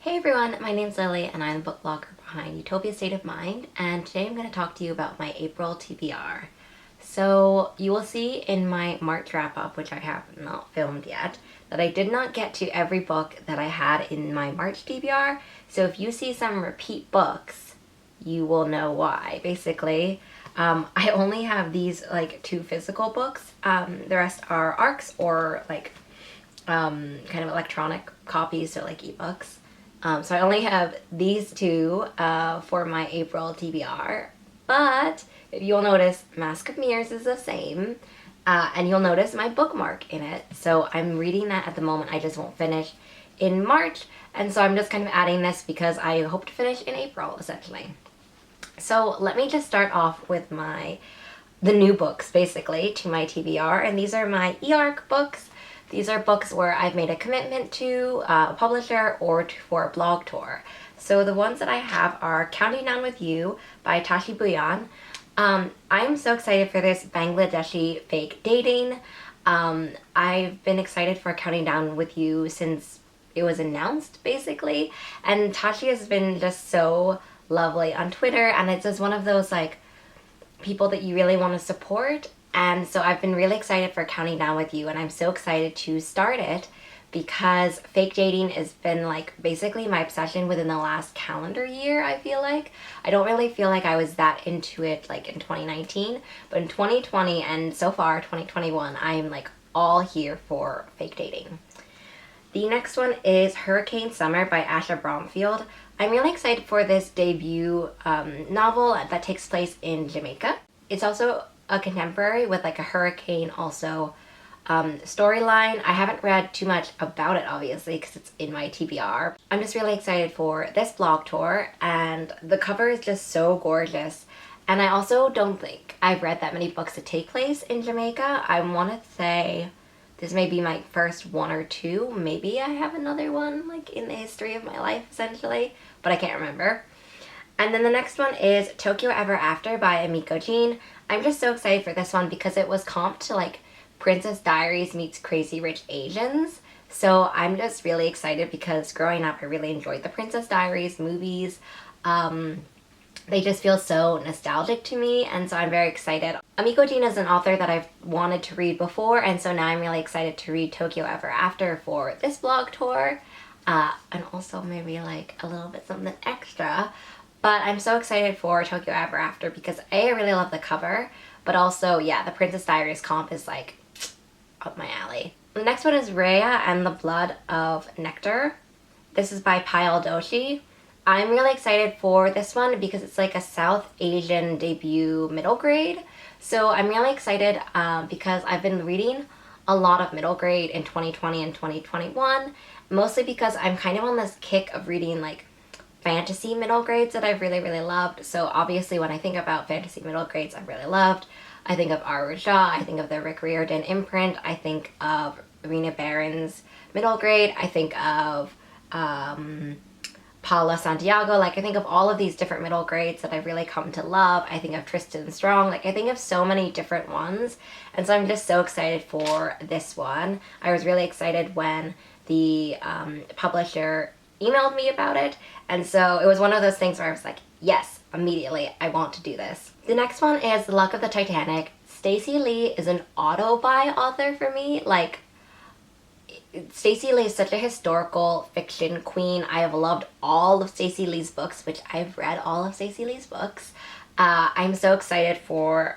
Hey everyone, my name's Lily and I'm the book blogger behind Utopia State of Mind, and today I'm going to talk to you about my April TBR. So you will see in my March wrap-up, which I have not filmed yet, that I did not get to every book that I had in my March TBR, so if you see some repeat books, you will know why. Basically, I only have these two physical books. The rest are ARCs or kind of electronic copies, so ebooks. So I only have these two for my April TBR, but if you'll notice, Mask of Mirrors is the same, and you'll notice my bookmark in it. So I'm reading that at the moment. I just won't finish in March, and so I'm just kind of adding this because I hope to finish in April, essentially. So let me just start off with the new books, basically, to my TBR, and these are my eARC books. These are books where I've made a commitment to a publisher or for a blog tour. So the ones that I have are Counting Down With You by Tashi Bhuyan. I'm so excited for this Bangladeshi fake dating. I've been excited for Counting Down With You since it was announced, basically. And Tashi has been just so lovely on Twitter, and it's just one of those people that you really want to support. And so I've been really excited for Counting Down With You, and I'm so excited to start it because fake dating has been basically my obsession within the last calendar year, I feel like. I don't really feel like I was that into it in 2019, but in 2020 and so far 2021, I'm all here for fake dating. The next one is Hurricane Summer by Asha Bromfield. I'm really excited for this debut novel that takes place in Jamaica. It's also a contemporary with a hurricane also storyline. I haven't read too much about it, obviously, because it's in my TBR. I'm just really excited for this blog tour, and the cover is just so gorgeous. And I also don't think I've read that many books that take place in Jamaica. I want to say this may be my first one or two. Maybe I have another one in the history of my life, essentially, but I can't remember. And then the next one is Tokyo Ever After by Amico Jean. I'm just so excited for this one because it was comped to Princess Diaries meets Crazy Rich Asians. So I'm just really excited because growing up I really enjoyed the Princess Diaries movies. They just feel so nostalgic to me, and so I'm very excited. Amico Jean is an author that I've wanted to read before, and so now I'm really excited to read Tokyo Ever After for this blog tour. And also maybe a little bit something extra. But I'm so excited for Tokyo Ever After because A, I really love the cover, but also, yeah, the Princess Diaries comp is up my alley. The next one is Rhea and the Blood of Nectar. This is by Payal Doshi. I'm really excited for this one because it's a South Asian debut middle grade. So I'm really excited because I've been reading a lot of middle grade in 2020 and 2021, mostly because I'm kind of on this kick of reading fantasy middle grades that I've really, really loved. So obviously when I think about fantasy middle grades I've really loved, I think of Aru Shah, I think of the Rick Riordan imprint, I think of Rena Barron's middle grade, I think of Paula Santiago, I think of all of these different middle grades that I've really come to love. I think of Tristan Strong, I think of so many different ones, and so I'm just so excited for this one. I was really excited when the publisher emailed me about it, and so it was one of those things where I was yes, immediately, I want to do this. The next one is The Luck of the Titanic. Stacey Lee is an auto-buy author for me. Stacey Lee is such a historical fiction queen. I have loved all of Stacey Lee's books, which I've read all of Stacey Lee's books. I'm so excited for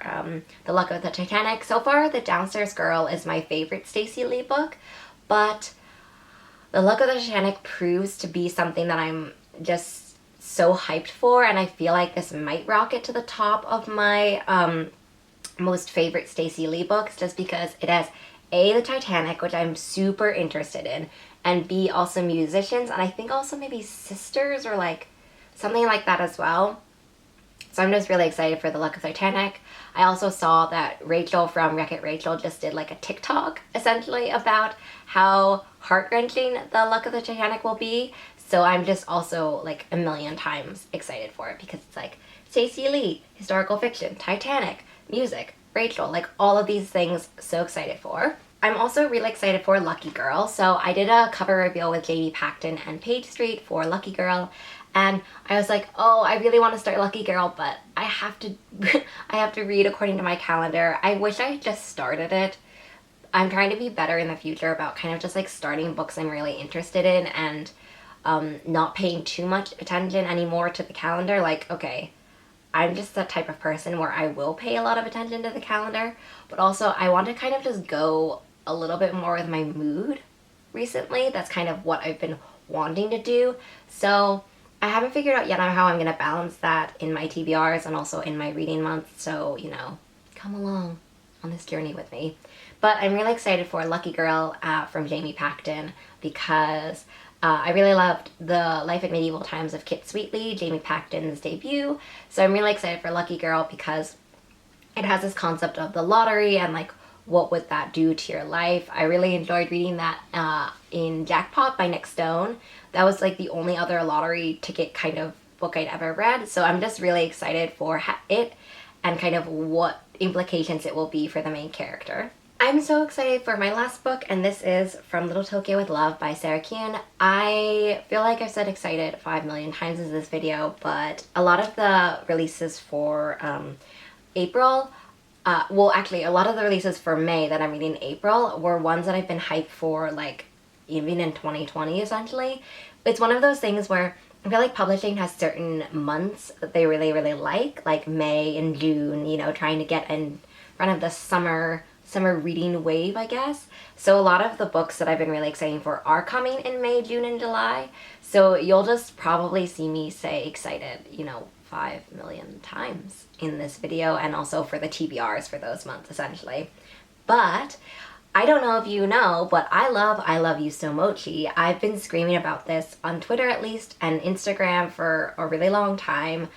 The Luck of the Titanic. So far, The Downstairs Girl is my favorite Stacey Lee book, but The Luck of the Titanic proves to be something that I'm just so hyped for, and I feel like this might rocket to the top of my most favorite Stacey Lee books just because it has A, the Titanic, which I'm super interested in, and B, also musicians, and I think also maybe sisters or something like that as well. So I'm just really excited for The Luck of the Titanic. I also saw that Rachel from Wreck-It Rachel just did a TikTok essentially about how heart-wrenching The Luck of the Titanic will be. So I'm just also a million times excited for it because it's Stacey Lee, historical fiction, Titanic, music, Rachel, all of these things, so excited for. I'm also really excited for Lucky Girl. So I did a cover reveal with Jamie Paxton and Paige Street for Lucky Girl, and I was like, oh, I really want to start Lucky Girl, but I have to I have to read according to my calendar. I wish I had just started it. I'm trying to be better in the future about kind of just like starting books I'm really interested in, and not paying too much attention anymore to the calendar. Like, okay, I'm just the type of person where I will pay a lot of attention to the calendar, but also I want to kind of just go a little bit more with my mood recently. That's kind of what I've been wanting to do. So I haven't figured out yet on how I'm going to balance that in my TBRs and also in my reading month. So, you know, come along on this journey with me. But I'm really excited for Lucky Girl from Jamie Paxton because I really loved The Life in Medieval Times of Kit Sweetly, Jamie Paxton's debut. So I'm really excited for Lucky Girl because it has this concept of the lottery and like what would that do to your life. I really enjoyed reading that in Jackpot by Nick Stone. That was like the only other lottery ticket kind of book I'd ever read. So I'm just really excited for it and kind of what implications it will be for the main character. I'm so excited for my last book, and this is From Little Tokyo with Love by Sarah Kuhn. I feel like I've said excited 5 million times in this video, but a lot of the releases for April, well actually a lot of the releases for May that I'm reading in April were ones that I've been hyped for like even in 2020 essentially. It's one of those things where I feel like publishing has certain months that they really like May and June, you know, trying to get in front of the summer reading wave, I guess. So a lot of the books that I've been really excited for are coming in May, June, and July. So you'll just probably see me say excited, you know, 5 million times in this video, and also for the TBRs for those months essentially. But I don't know if you know, but I love You So Mochi. I've been screaming about this on Twitter at least and Instagram for a really long time.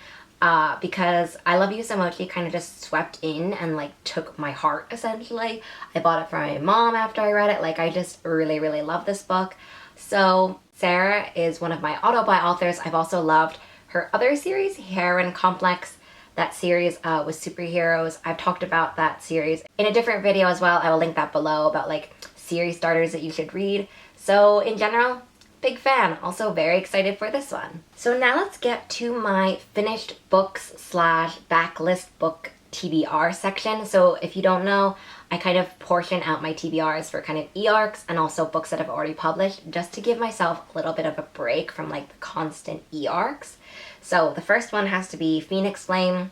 Because I Love You So Mochi kind of just swept in and like took my heart essentially. I bought it for my mom after I read it. Like I just really love this book. So Sarah is one of my auto-buy authors. I've also loved her other series, Heroine Complex. That series with superheroes. I've talked about that series in a different video as well. I will link that below about like series starters that you should read. So in general, big fan. Also very excited for this one. So now let's get to my finished books / backlist book TBR section. So if you don't know, I kind of portion out my TBRs for kind of e-arcs and also books that I've already published just to give myself a little bit of a break from like the constant e-arcs. So the first one has to be Phoenix Flame.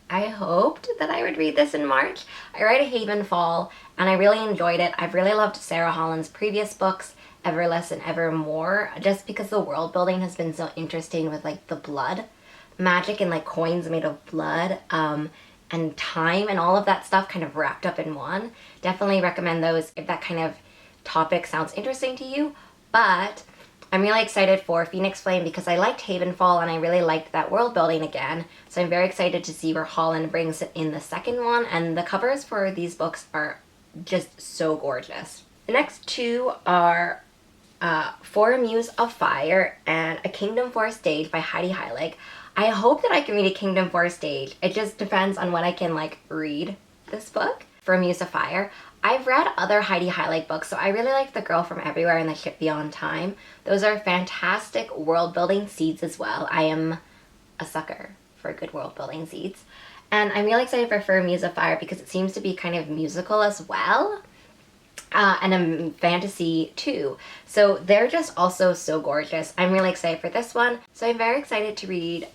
I hoped that I would read this in March. I read Haven Fall and I really enjoyed it. I've really loved Sarah Holland's previous books, Everless and Evermore, just because the world building has been so interesting with like the blood magic and like coins made of blood and time and all of that stuff kind of wrapped up in one. Definitely recommend those if that kind of topic sounds interesting to you. But I'm really excited for Phoenix Flame because I liked Haven Fall and I really liked that world building again. So I'm very excited to see where Holland brings it in the second one, and the covers for these books are just so gorgeous. The next two are For a Muse of Fire and A Kingdom for a Stage by Heidi Heilig. I hope that I can read A Kingdom for a Stage. It just depends on when I can like read this book. For a Muse of Fire, I've read other Heidi Heilig books, so I really like The Girl from Everywhere and The Ship Beyond Time. Those are fantastic world building seeds as well. I am a sucker for good world building seeds. And I'm really excited for a Muse of Fire because it seems to be kind of musical as well. And a fantasy too. So they're just also so gorgeous. I'm really excited for this one. So I'm very excited to read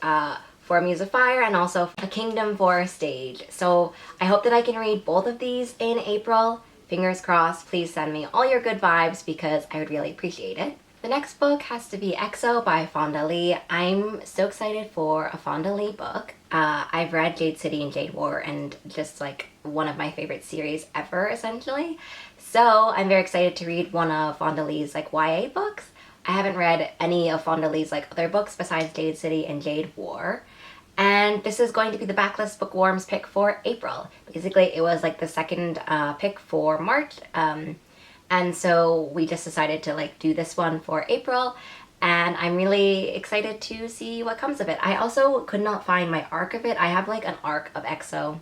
For a Muse of Fire and also A Kingdom for a Stage. So I hope that I can read both of these in April. Fingers crossed. Please send me all your good vibes because I would really appreciate it. The next book has to be EXO by Fonda Lee. I'm so excited for a Fonda Lee book. I've read Jade City and Jade War and just like one of my favorite series ever essentially. So I'm very excited to read one of Fonda Lee's like YA books. I haven't read any of Fonda Lee's like other books besides Jade City and Jade War. And this is going to be the Backlist Bookworms pick for April. Basically, it was like the second pick for March. And so we just decided to like do this one for April. And I'm really excited to see what comes of it. I also could not find my arc of it. I have like an arc of EXO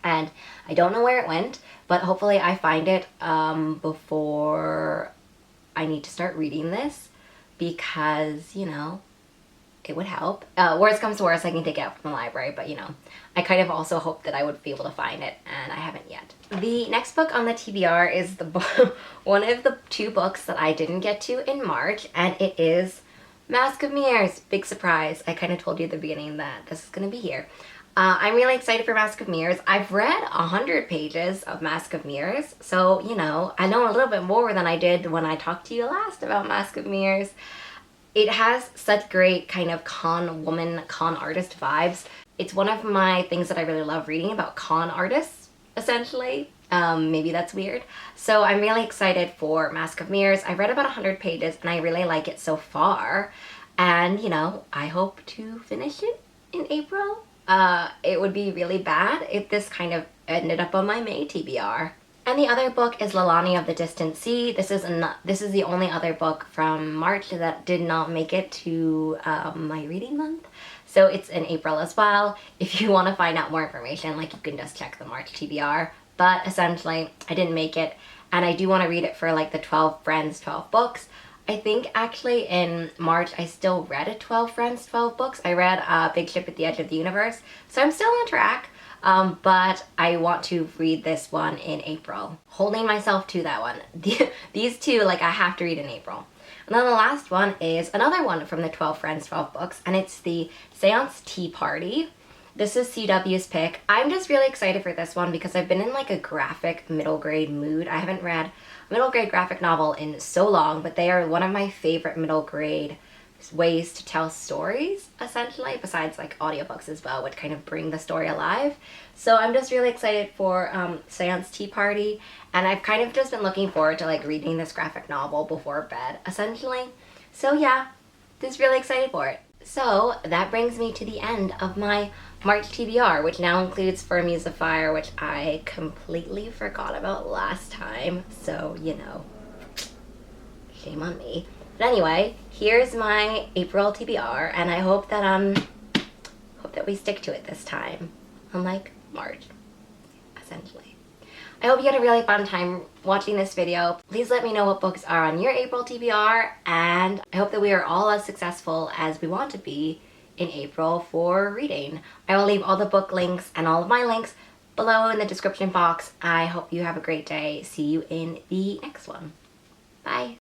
and I don't know where it went, but hopefully I find it before I need to start reading this, because, you know, it would help. Worst comes to worst, I can take it out from the library, but, you know, I kind of also hope that I would be able to find it, and I haven't yet. The next book on the TBR is the one of the 2 books that I didn't get to in March, and it is Mask of Mirrors. Big surprise. I kind of told you at the beginning that this is going to be here. I'm really excited for Mask of Mirrors. I've read 100 pages of Mask of Mirrors, so, you know a little bit more than I did when I talked to you last about Mask of Mirrors. It has such great kind of con woman, con artist vibes. It's one of my things that I really love reading about con artists, essentially. Maybe that's weird. So I'm really excited for Mask of Mirrors. I read about 100 pages and I really like it so far. And, you know, I hope to finish it in April. It would be really bad if this kind of ended up on my May TBR. And the other book is Lalani of the Distant Sea. This is the only other book from March that did not make it to my reading month. So it's in April as well. If you want to find out more information, like, you can just check the March TBR. But essentially, I didn't make it, and I do want to read it for like the 12 Friends 12 books. I think actually in March I still read a 12 Friends 12 books. I read Big Ship at the Edge of the Universe, so I'm still on track. But I want to read this one in April. Holding myself to that one. These 2, like, I have to read in April. And then the last one is another one from the 12 Friends 12 books, and it's the Seance Tea Party. This is CW's pick. I'm just really excited for this one because I've been in like a graphic middle grade mood. I haven't read a middle grade graphic novel in so long, but they are one of my favorite middle grade ways to tell stories, essentially, besides like audiobooks as well, which kind of bring the story alive. So I'm just really excited for Seance Tea Party, and I've kind of just been looking forward to like reading this graphic novel before bed, essentially. So yeah, just really excited for it. So that brings me to the end of my March TBR, which now includes For Muse of Fire, which I completely forgot about last time. So, you know, shame on me. But anyway, here's my April TBR, and I hope that we stick to it this time, unlike March, essentially. I hope you had a really fun time watching this video. Please let me know what books are on your April TBR, and I hope that we are all as successful as we want to be in April for reading. I will leave all the book links and all of my links below in the description box. I hope you have a great day. See you in the next one. Bye.